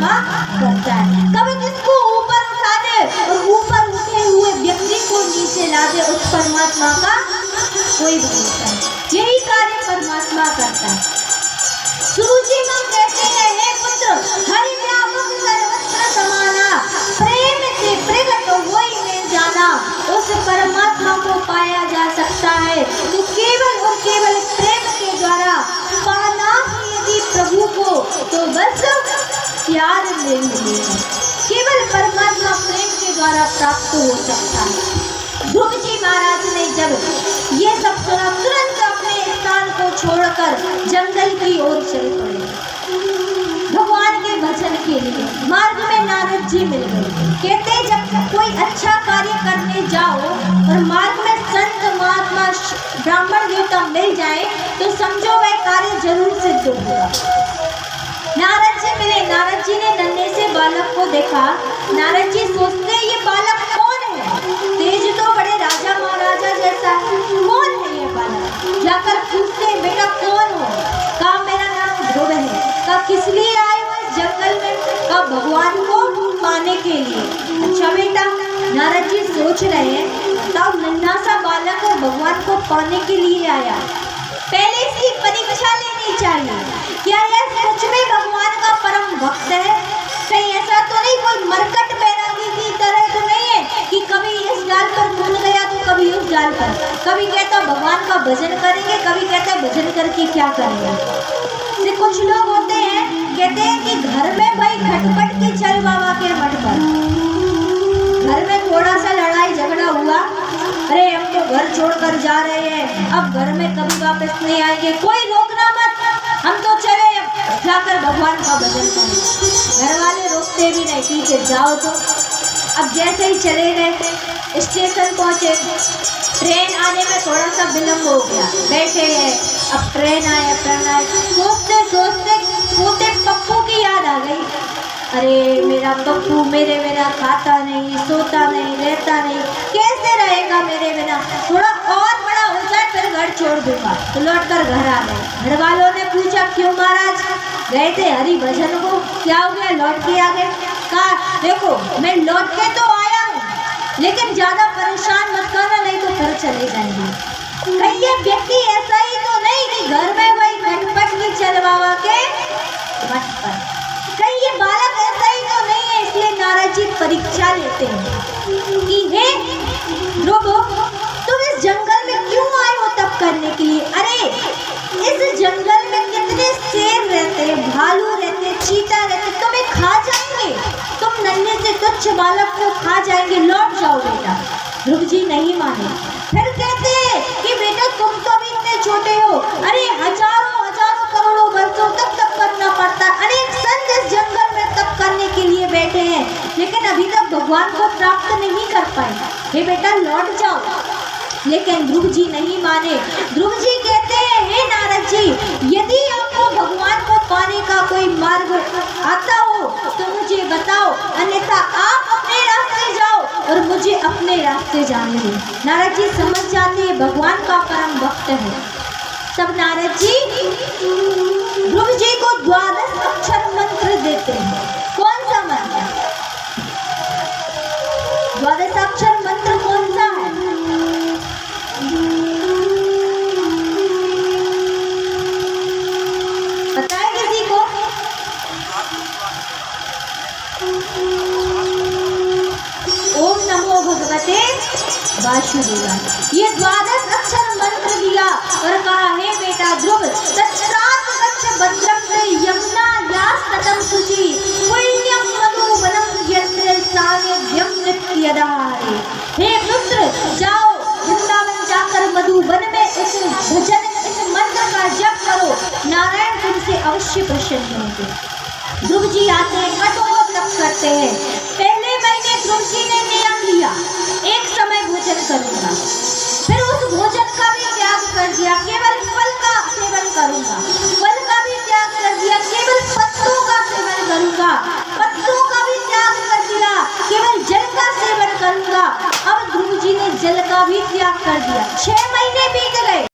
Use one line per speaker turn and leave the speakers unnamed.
परमात्मा करता है। कभी किसको ऊपर उठा दे और ऊपर उठे हुए व्यक्ति को नीचे ला दे, उस परमात्मा का कोई भरोसा नहीं। यही कार्य परमात्मा करता है। सुरुचि मां कहते हैं, हे पुत्र, हरि व्यापक सर्वत्र समाना, प्रेम से प्रकट होई में जाना। उस परमात्मा को पाया जा सकता है तो केवल और केवल प्रेम के द्वारा। पाना यदि प्रभु को तो बस प्यार में मिलेगा। केवल परमात्मा प्रेम के द्वारा प्राप्त हो सकता है। ध्रुव जी महाराज ने जब ये सब सुना, तुरंत अपने स्थान को छोड़कर जंगल की ओर चल पड़े भगवान के भजन के लिए। मार्ग में नारद जी मिल गए। कहते जब कोई अच्छा कार्य करने जाओ और मार्ग में संत महात्मा ब्राह्मण देवता मिल जाए तो समझो वह कार्य जरूर सिद्ध होगा। नारद जी मिले। नारद जी ने नन्हे से बालक को देखा। नारद जी सोचते ये बालक कौन है, तेज तो बड़े राजा महाराजा जैसा है, कौन है ये बालक। जाकर पूछते बेटा कौन हो। कहा मेरा नाम ध्रुव है। कहा किस लिए आए हो इस जंगल में। कहा भगवान को पाने के लिए। अच्छा बेटा। नारद जी सोच रहे हैं तब नन्हा सा बालक और भगवान को पाने के लिए आया, पहले इसकी परीक्षा लेनी चाहिए। क्या यह सच में भगवान का परम भक्त है। कहीं ऐसा तो नहीं कोई मरकट बैरागी की तरह तो नहीं है कि कभी इस डाल पर कूद गया तो कभी उस डाल पर, कभी कहता भगवान का भजन करेंगे, कभी कहता भजन करके क्या करेंगे। से कुछ लोग होते हैं कहते हैं कि घर में भाई खटपट के चल बाबा के मठ पर। घर में थोड़ा सा लड़ाई झगड़ा हुआ, अरे हम तो घर छोड़कर जा रहे हैं, अब घर में कभी वापस नहीं आएंगे, कोई रोकना मत, हम तो चले जाकर भगवान का भजन करें। घर वाले रोकते भी नहीं, ठीक है जाओ। तो अब जैसे ही चले गए, स्टेशन पहुंचे, ट्रेन आने में थोड़ा सा विलम्ब हो गया, बैठे हैं, अब ट्रेन आया। सोचते सोचते सोते पप्पू की याद आ गई। अरे मेरा पप्पू मेरे बिना खाता नहीं, सोता नहीं, रहता नहीं, कैसे रहेगा मेरे बिना। थोड़ा और बड़ा हो जाए फिर घर छोड़ दूंगा। तो लौट कर घर आ गए। घर वालों ने पूछा क्यों महाराज, गए थे हरि भजन को, क्या हो गया लौट के आ गए। कहा देखो मैं लौट के तो आया हूँ लेकिन ज्यादा परेशान मत करना, नहीं तो फिर चले जाएंगे। कहीं ये व्यक्ति ऐसा ही तो नहीं कि घर में वही खटपट की चलवावा के मत पर। कहीं ये बालक ऐसा ही तो नहीं है। इसलिए नारद जी परीक्षा लेते हैं कि हे ध्रुव, तुम इस जंगल में क्यों आए हो तप करने के लिए। अरे इस जंगल में कितने शेर रहते हैं, भालू रहते हैं, चीता रहते, तुम्हें खा जाएंगे। तुम नन्हे से तुच्छ बालक को खा जाएंगे, लौट जाओ बेटा। ध्रुव जी नहीं माने। फिर कहते हैं कि बेटा तुम तो अभी इतने छोटे हो, अरे हजारों हजारों करोड़ों वर्षों तक तप करना पड़ता है। अनेक संत इस जंगल में तप करने के लिए बैठे हैं लेकिन अभी तक भगवान को प्राप्त नहीं कर पाए। हे बेटा लौट जाओ। लेकिन ध्रुव जी नहीं माने। ध्रुव जी कहते हैं हे नारद जी, यदि आपको भगवान को पाने का कोई मार्ग आता हो तो मुझे बताओ, अन्यथा आप अपने रास्ते जाओ और मुझे अपने रास्ते जाने दो। नारद जी समझ जाते हैं भगवान का परम भक्त है। तब नारद जी ध्रुव जी को 12 अक्षर मंत्र देते हैं। कौन सा मंत्र? 12 अक्षर मंत्र कौन सा है? पता है किसी को? ओम नमो भगवते वासुदेवाय। ये 12 अक्षर मंत्र दिया और कहा हे बेटा ध्रुव, तत्रात् गच्छ भद्रं यमुना यास्ततं शुचि पुण्यं मधुवनं यत्र सानिध्यं नित्यदारे। हे पुत्र जाओ वृंदावन जाकर मधुवन में इस भजन इस मंत्र का जप करो, नारायण तुमसे अवश्य प्रसन्न होंगे। ध्रुव जी आते हैं, कठोर तप करते हैं। पहले महीने ध्रुव जी ने नियम लिया, एक समय भोजन करूंगा, फिर उस भोजन का भी त्याग कर दिया, केवल फल का सेवन करूंगा। फल का भी त्याग कर दिया, केवल पत्तों का सेवन करूंगा। पत्तों का भी त्याग कर दिया, केवल जल का सेवन करूंगा। अब ध्रुव जी ने जल का भी त्याग कर दिया। 6 महीने